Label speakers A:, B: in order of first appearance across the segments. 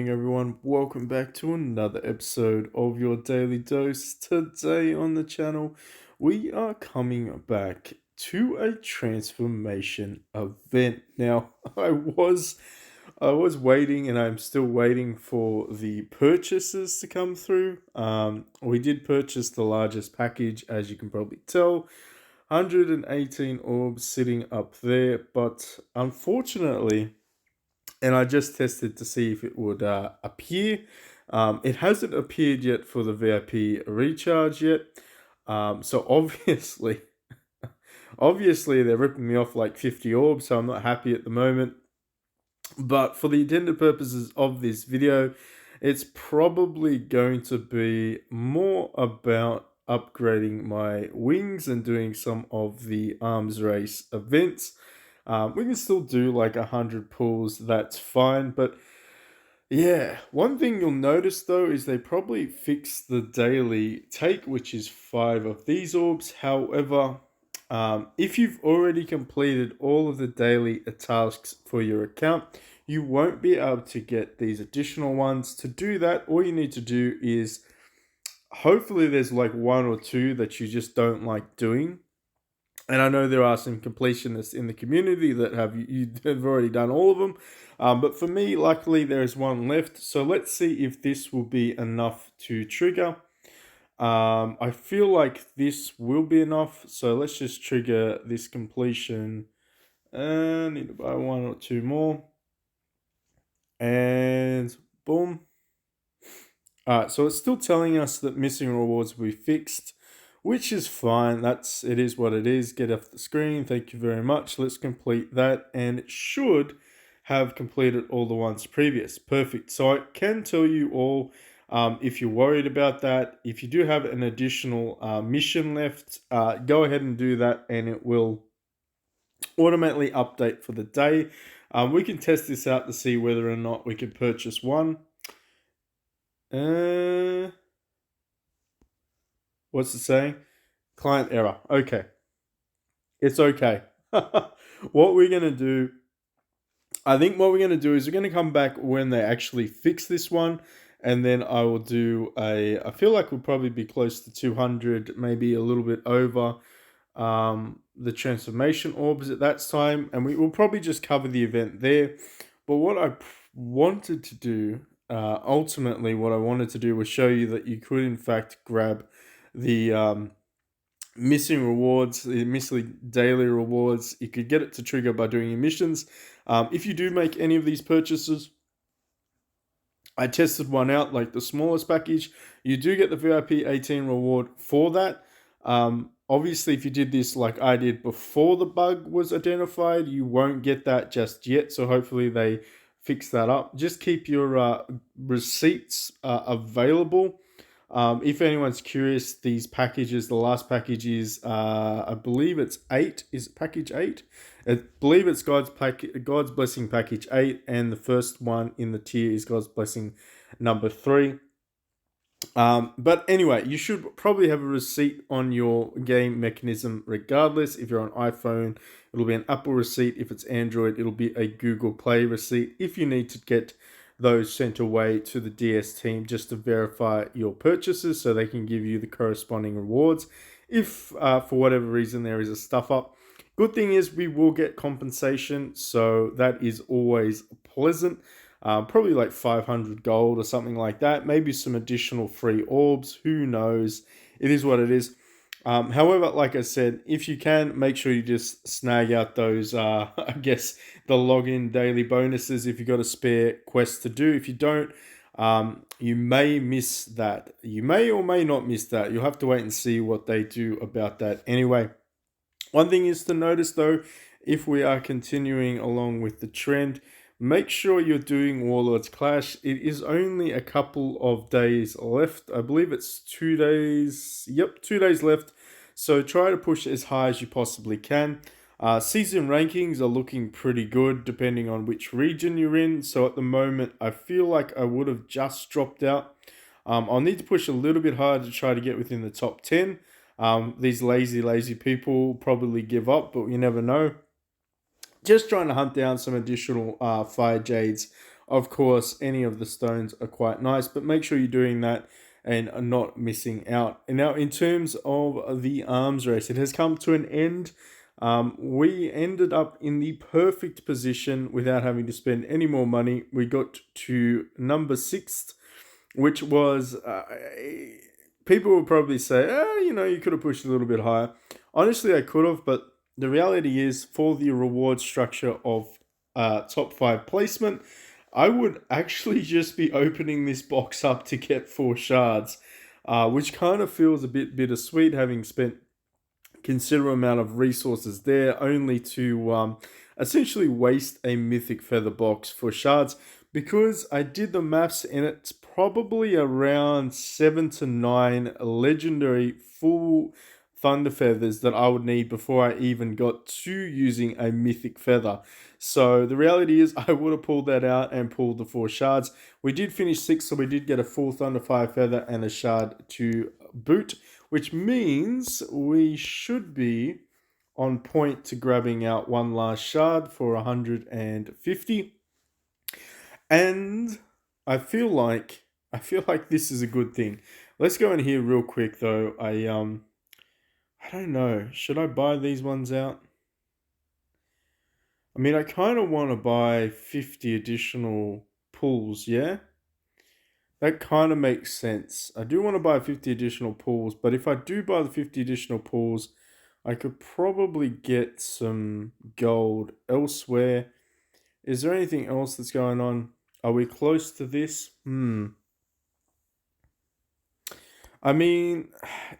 A: going, everyone? Welcome back to another episode of your Daily Dose. Today on the channel, we are coming back to a transformation event. Now, I was waiting, and I'm still waiting for the purchases to come through. We did purchase the largest package, as you can probably tell. 118 orbs sitting up there, but unfortunately, and I just tested to see if it would appear. It hasn't appeared yet for the VIP recharge yet. So obviously, obviously they're ripping me off like 50 orbs, so I'm not happy at the moment. But for the intended purposes of this video, it's probably going to be more about upgrading my wings and doing some of the arms race events. We can still do like 100 pulls, that's fine. But yeah, one thing you'll notice though is they probably fixed the daily take, which is 5 of these orbs. However, if you've already completed all of the daily tasks for your account, you won't be able to get these additional ones. To do that, all you need to do is hopefully there's like one or two that you just don't like doing. And I know there are some completionists in the community that have already done all of them. But for me, luckily, there is one left. So let's see if this will be enough to trigger. I feel like this will be enough. So let's just trigger this completion. And need to buy one or two more. And boom. Alright, so it's still telling us that missing rewards will be fixed, which is fine. It is what it is. Get off the screen. Thank you very much. Let's complete that, and it should have completed all the ones previous. Perfect. So I can tell you all, if you're worried about that, if you do have an additional mission left, go ahead and do that, and it will automatically update for the day. We can test this out to see whether or not we can purchase one. What's it saying? Client error. Okay. It's okay. What we're going to do, I think what we're going to do is we're going to come back when they actually fix this one. And then I will do I feel like we'll probably be close to 200, maybe a little bit over the transformation orbs at that time. And we will probably just cover the event there. But what I wanted to do, ultimately, what I wanted to do was show you that you could, in fact, grab the missing rewards, the missing daily rewards. You could get it to trigger by doing your missions. If you do make any of these purchases, I tested one out, like the smallest package. You do get the VIP 18 reward for that. Obviously, if you did this like I did before the bug was identified, you won't get that just yet. So hopefully they fix that up. Just keep your receipts available. If anyone's curious, these packages, the last package is, I believe it's 8. Is it package 8? I believe it's God's Blessing package 8, and the first one in the tier is God's Blessing number 3. But anyway, you should probably have a receipt on your game mechanism regardless. If you're on iPhone, it'll be an Apple receipt. If it's Android, it'll be a Google Play receipt. If you need to get those sent away to the DS team just to verify your purchases so they can give you the corresponding rewards if for whatever reason there is a stuff up. Good thing is we will get compensation, so that is always pleasant. Probably like 500 gold or something like that. Maybe some additional free orbs. Who knows? It is what it is. However, like I said, if you can, make sure you just snag out those, I guess, the login daily bonuses if you've got a spare quest to do. If you don't, you may miss that. You may or may not miss that. You'll have to wait and see what they do about that. Anyway, one thing is to notice, though, if we are continuing along with the trend, make sure you're doing Warlords Clash. It is only a couple of days left. I believe it's 2 days. Yep, 2 days left. So try to push as high as you possibly can. Season rankings are looking pretty good depending on which region you're in. So at the moment, I feel like I would have just dropped out. I'll need to push a little bit harder to try to get within the top 10. These lazy people probably give up, but you never know. Just trying to hunt down some additional Fire Jades Of course, any of the stones are quite nice, but make sure you're doing that and are not missing out. And now, in terms of the arms race, it has come to an end. We ended up in the perfect position without having to spend any more money. We got to number 6, which was people will probably say, you could have pushed a little bit higher. Honestly, I could have, but the reality is, for the reward structure of top 5 placement, I would actually just be opening this box up to get 4 shards, which kind of feels a bit bittersweet, having spent considerable amount of resources there, only to essentially waste a mythic feather box for shards. Because I did the maths, and it's probably around 7 to 9 legendary full thunder feathers that I would need before I even got to using a mythic feather. So the reality is, I would have pulled that out and pulled the 4 shards. We did finish 6, so we did get a full thunder fire feather and a shard to boot, which means we should be on point to grabbing out one last shard for 150. And I feel like this is a good thing. Let's go in here real quick though. I don't know. Should I buy these ones out? I mean, I kind of want to buy 50 additional pulls, yeah? That kind of makes sense. I do want to buy 50 additional pulls, but if I do buy the 50 additional pulls, I could probably get some gold elsewhere. Is there anything else that's going on? Are we close to this? I mean,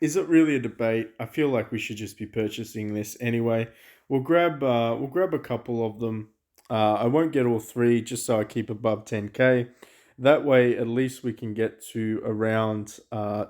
A: is it really a debate? I feel like we should just be purchasing this anyway. We'll grab a couple of them. I won't get all 3 just so I keep above 10k. That way, at least we can get to around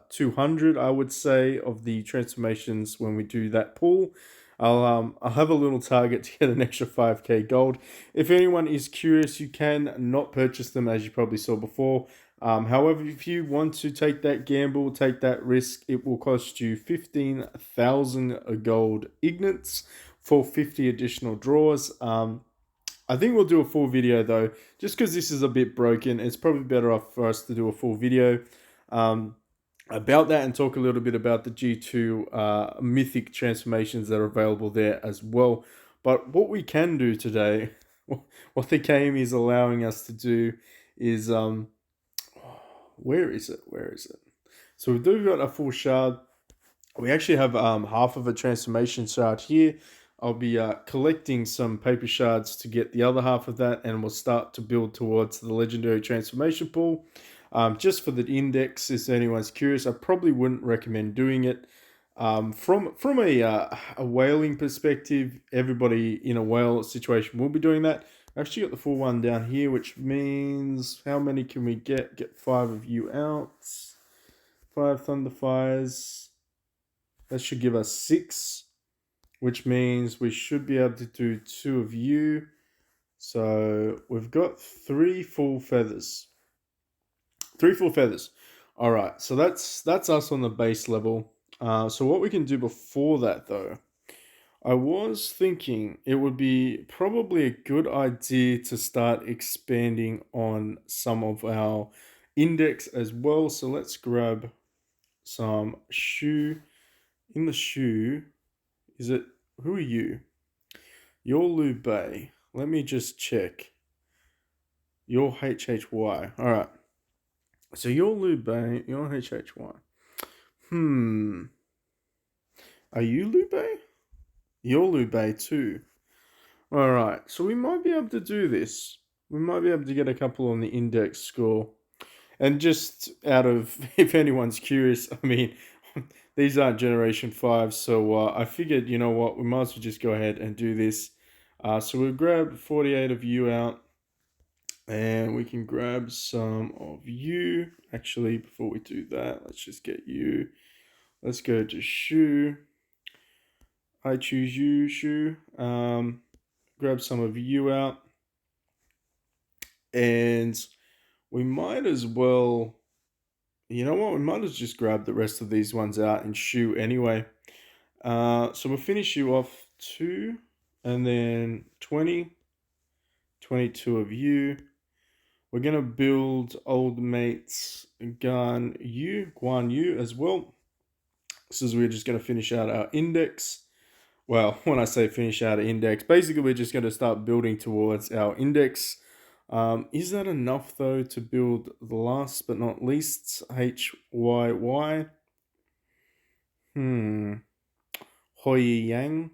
A: 200, I would say, of the transformations when we do that pull. I'll have a little target to get an extra 5k gold. If anyone is curious, you can not purchase them, as you probably saw before. However, if you want to take that gamble, take that risk, it will cost you 15,000 gold ignits for 50 additional draws. I think we'll do a full video though, just because this is a bit broken. It's probably better off for us to do a full video about that and talk a little bit about the G2 mythic transformations that are available there as well. But what we can do today, what the game is allowing us to do is where is it? Where is it? So we've got a full shard. We actually have half of a transformation shard here. I'll be collecting some paper shards to get the other half of that, and we'll start to build towards the legendary transformation pool. Just for the index, if anyone's curious, I probably wouldn't recommend doing it. From a whaling perspective, everybody in a whale situation will be doing that. I've actually got the full one down here, which means how many can we get? Get 5 of you out. 5 Thunderfires. That should give us 6, which means we should be able to do 2 of you. So we've got 3 full feathers. 3 full feathers. All right, so that's us on the base level. So what we can do before that, though, I was thinking it would be probably a good idea to start expanding on some of our index as well. So let's grab some shoe. In the shoe, is it, who are you? You're Liu Bei. Let me just check. You're HHY. All right. So you're Liu Bei, you're HHY. Are you Liu Bei? You're Liu Bei too. Alright, so we might be able to do this. We might be able to get a couple on the index score. And just out of, if anyone's curious, I mean, these aren't Generation 5, so I figured, you know what, we might as well just go ahead and do this. So we'll grab 48 of you out. And we can grab some of you. Actually, before we do that, let's just get you. Let's go to Shu. I choose you, Shu. Grab some of you out. And we might as well, you know what, we might as well just grab the rest of these ones out and Shu anyway. So we'll finish you off 2, and then 20, 22 of you. We're going to build old mates Guan Yu as well. So we're just going to finish out our index. Well, when I say finish out an index, basically we're just going to start building towards our index. Is that enough though to build the last but not least HYY? Hoi Yang?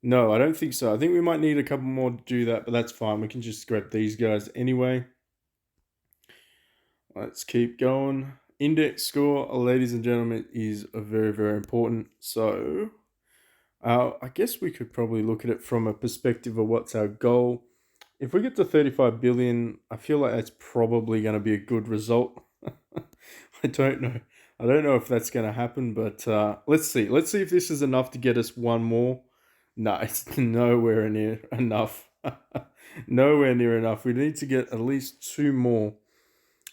A: No, I don't think so. I think we might need a couple more to do that, but that's fine. We can just grab these guys anyway. Let's keep going. Index score, ladies and gentlemen, is very, very important. So I guess we could probably look at it from a perspective of what's our goal. If we get to 35 billion, I feel like that's probably going to be a good result. I don't know. I don't know if that's going to happen, but let's see. Let's see if this is enough to get us one more. No, it's nowhere near enough. Nowhere near enough. We need to get at least two more.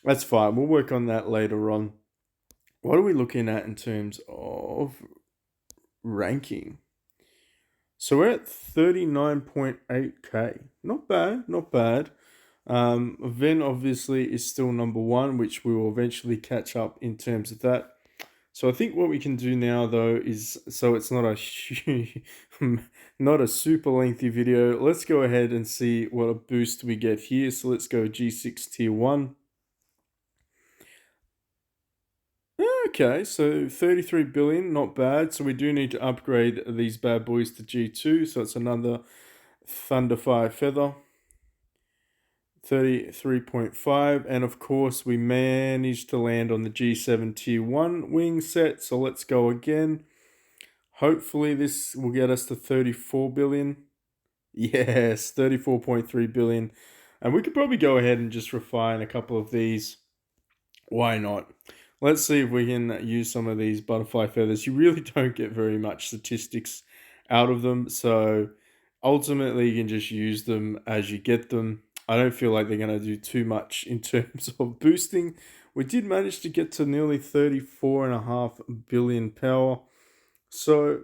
A: That's fine. We'll work on that later on. What are we looking at in terms of ranking? So we're at 39.8k. Not bad, not bad. Ven obviously is still number one, which we will eventually catch up in terms of that. So I think what we can do now though is, so it's not a not a super lengthy video. Let's go ahead and see what a boost we get here. So let's go G6 tier 1. Okay, so 33 billion, not bad. So we do need to upgrade these bad boys to G2. So it's another Thunderfire Feather. 33.5. And of course, we managed to land on the G7 tier 1 wing set. So let's go again. Hopefully this will get us to 34 billion. Yes, 34.3 billion. And we could probably go ahead and just refine a couple of these. Why not? Let's see if we can use some of these butterfly feathers. You really don't get very much statistics out of them. So ultimately, you can just use them as you get them. I don't feel like they're going to do too much in terms of boosting. We did manage to get to nearly 34.5 billion power. So,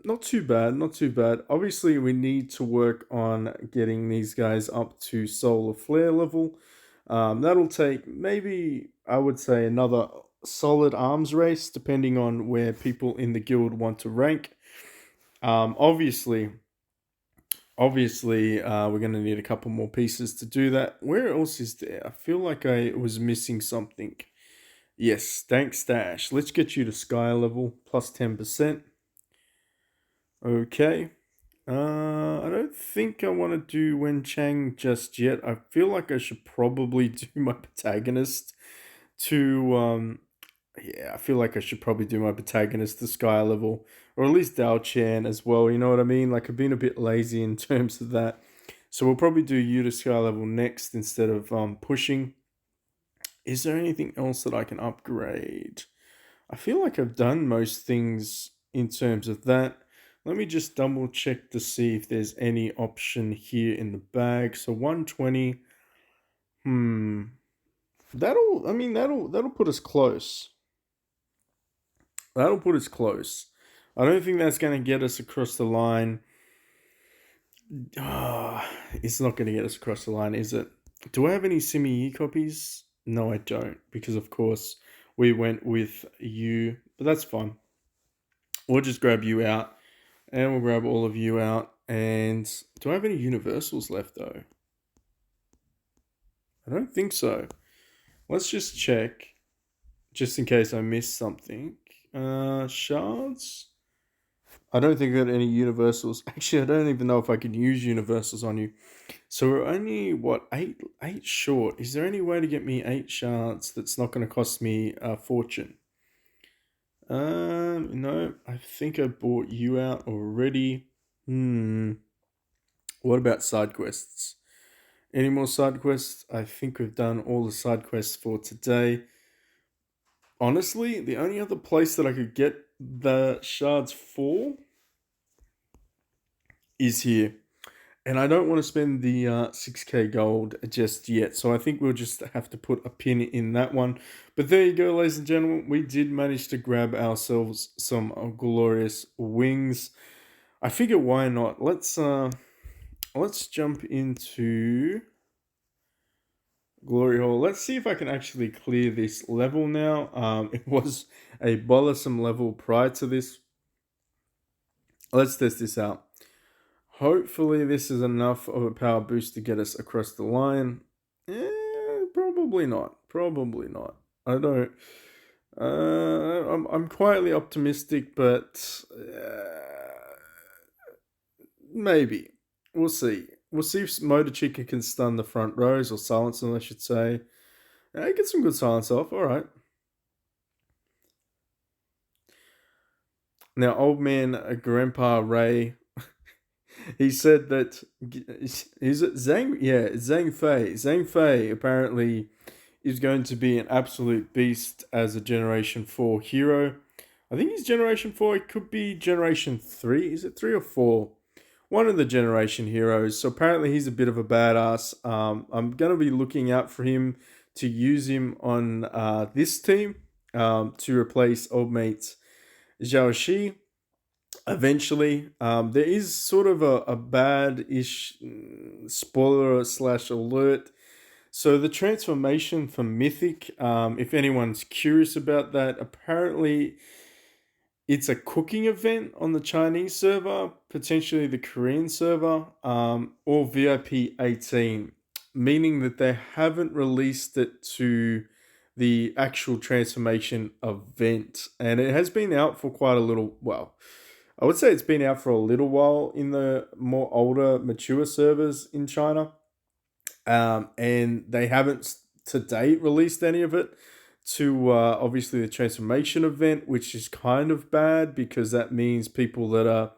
A: not too bad, not too bad. Obviously, we need to work on getting these guys up to solar flare level. That'll take maybe, I would say, another solid arms race, depending on where people in the guild want to rank. Obviously, we're going to need a couple more pieces to do that. Where else is there? I feel like I was missing something. Yes, thanks, Stash. Let's get you to sky level, plus 10%. Okay. I don't think I want to do Wen Chang just yet. I feel like I should probably do my protagonist to I feel like I should probably do my protagonist to sky level, or at least Dao Chan as well. You know what I mean? Like, I've been a bit lazy in terms of that, so we'll probably do you to sky level next instead of pushing. Is there anything else that I can upgrade? I feel like I've done most things in terms of that. Let me just double check to see if there's any option here in the bag. So 120. That'll put us close. That'll put us close. I don't think that's going to get us across the line. It's not going to get us across the line, is it? Do I have any Simi copies? No, I don't, because of course we went with you, but that's fine. We'll just grab you out, and we'll grab all of you out. And do I have any universals left though? I don't think so. Let's just check, just in case I missed something. Shards? I don't think I got any universals. Actually, I don't even know if I can use universals on you. So we're only, what, eight short. Is there any way to get me 8 shards that's not going to cost me a fortune? No, I think I bought you out already. What about side quests? Any more side quests? I think we've done all the side quests for today. Honestly, the only other place that I could get the shards for is here. And I don't want to spend the 6k gold just yet. So I think we'll just have to put a pin in that one. But there you go, ladies and gentlemen. We did manage to grab ourselves some glorious wings. I figure why not? Let's jump into Glory Hall. Let's see if I can actually clear this level now. It was a bothersome level prior to this. Let's test this out. Hopefully this is enough of a power boost to get us across the line. Probably not. Probably not. I don't. I'm quietly optimistic, but maybe we'll see. We'll see if Motor Chica can stun the front rows or silence them, I should say. Get some good silence off. All right. Now, old man Grandpa Ray, he said that is it Zhang? Yeah, Zhang Fei. Zhang Fei apparently is going to be an absolute beast as a Generation 4 hero. I think he's Generation 4. It could be Generation 3. Is it 3 or 4? One of the Generation heroes. So apparently he's a bit of a badass. I'm going to be looking out for him to use him on this team to replace old mate Zhao Shi eventually. There is sort of a bad-ish spoiler slash alert. So the transformation for Mythic, if anyone's curious about that, apparently it's a cooking event on the Chinese server, potentially the Korean server, or VIP 18, meaning that they haven't released it to the actual transformation event. And it has been out for quite a little, well, I would say it's been out for a little while in the more older, mature servers in China. And they haven't to date released any of it to obviously the transformation event, which is kind of bad because that means people that are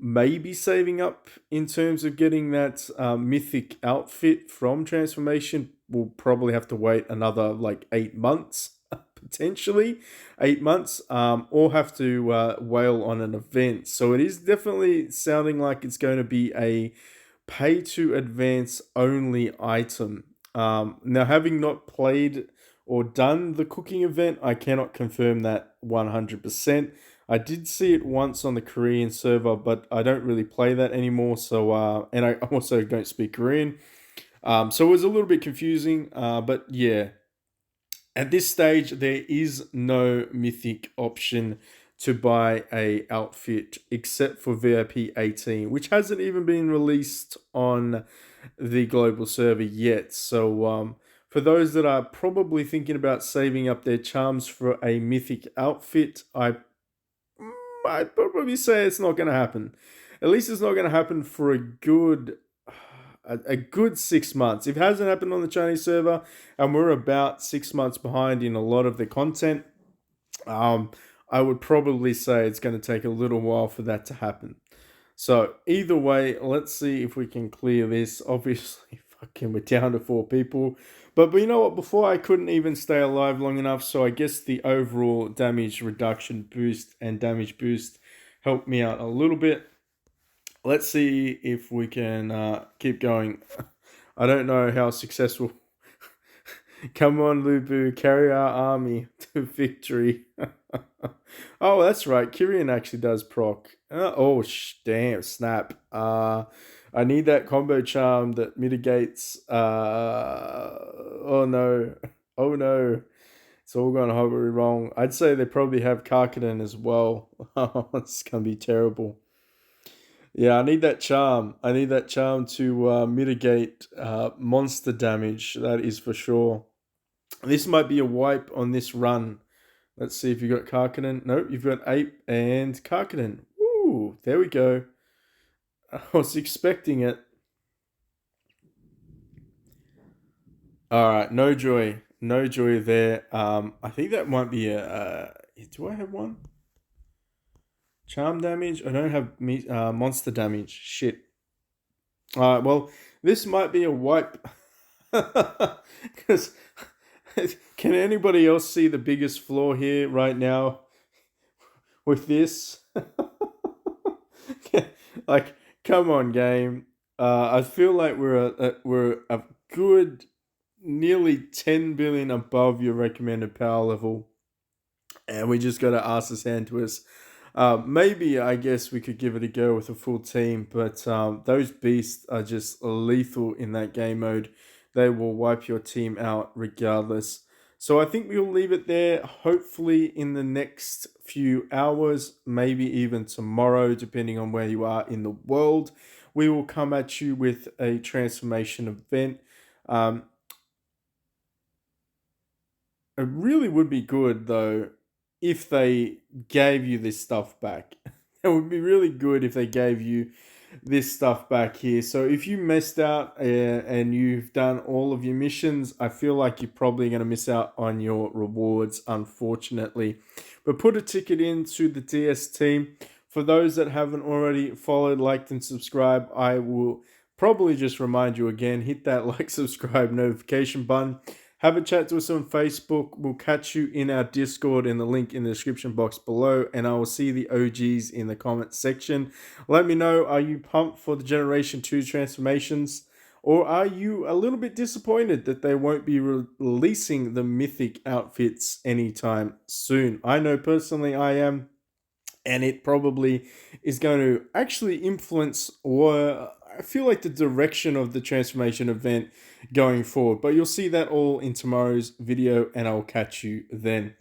A: maybe saving up in terms of getting that mythic outfit from transformation will probably have to wait another like 8 months, potentially 8 months, or have to whale on an event. So it is definitely sounding like it's going to be a pay to advance only item. Now, having not played or done the cooking event, I cannot confirm that 100%. I did see it once on the Korean server, but I don't really play that anymore. So, and I also don't speak Korean. So it was a little bit confusing. But yeah, at this stage, there is no mythic option to buy a outfit except for VIP 18, which hasn't even been released on the global server yet. So for those that are probably thinking about saving up their charms for a mythic outfit, I'd probably say it's not going to happen. At least it's not going to happen for a good 6 months. If it hasn't happened on the Chinese server, and we're about 6 months behind in a lot of the content, I would probably say it's going to take a little while for that to happen. So either way, let's see if we can clear this. Obviously, fucking we're down to 4 people. But you know what? Before I couldn't even stay alive long enough, so I guess the overall damage reduction boost and damage boost helped me out a little bit. Let's see if we can keep going. I don't know how successful. Come on, Lubu, carry our army to victory. Oh, that's right. Kyrian actually does proc. Damn, snap. I need that combo charm that mitigates. Oh no. Oh no. It's all gone horribly wrong. I'd say they probably have Karkaden as well. It's gonna be terrible. Yeah, I need that charm. I need that charm to mitigate monster damage. That is for sure. This might be a wipe on this run. Let's see if you got Karkanen. Nope, you've got Ape and Karkanen. Woo, there we go. I was expecting it. All right, no joy. No joy there. I think that might be a... do I have one? Charm damage? I don't have monster damage. Shit. All right, well, this might be a wipe. Because can anybody else see the biggest flaw here right now with this? Like, come on, game. I feel like we're a good nearly 10 billion above your recommended power level, and we just got to ask this hand to us. Maybe I guess we could give it a go with a full team, but those beasts are just lethal in that game mode. they will wipe your team out regardless. So I think we'll leave it there. Hopefully, in the next few hours, maybe even tomorrow, depending on where you are in the world, we will come at you with a transformation event. Um, it really would be good though if they gave you this stuff back. It would be really good if they gave you this stuff back here. So if you missed out and you've done all of your missions, I feel like you're probably going to miss out on your rewards, unfortunately. But put a ticket into the DS team. For those that haven't already followed, liked, and subscribed, I will probably just remind you again, hit that like, subscribe, notification button. Have a chat to us on Facebook. We'll catch you in our Discord in the link in the description box below. And I will see the OGs in the comment section. Let me know, are you pumped for the Generation 2 transformations? Or are you a little bit disappointed that they won't be releasing the mythic outfits anytime soon? I know personally I am. And it probably is going to actually influence, or I feel like, the direction of the transformation event going forward. But you'll see that all in tomorrow's video, and I'll catch you then.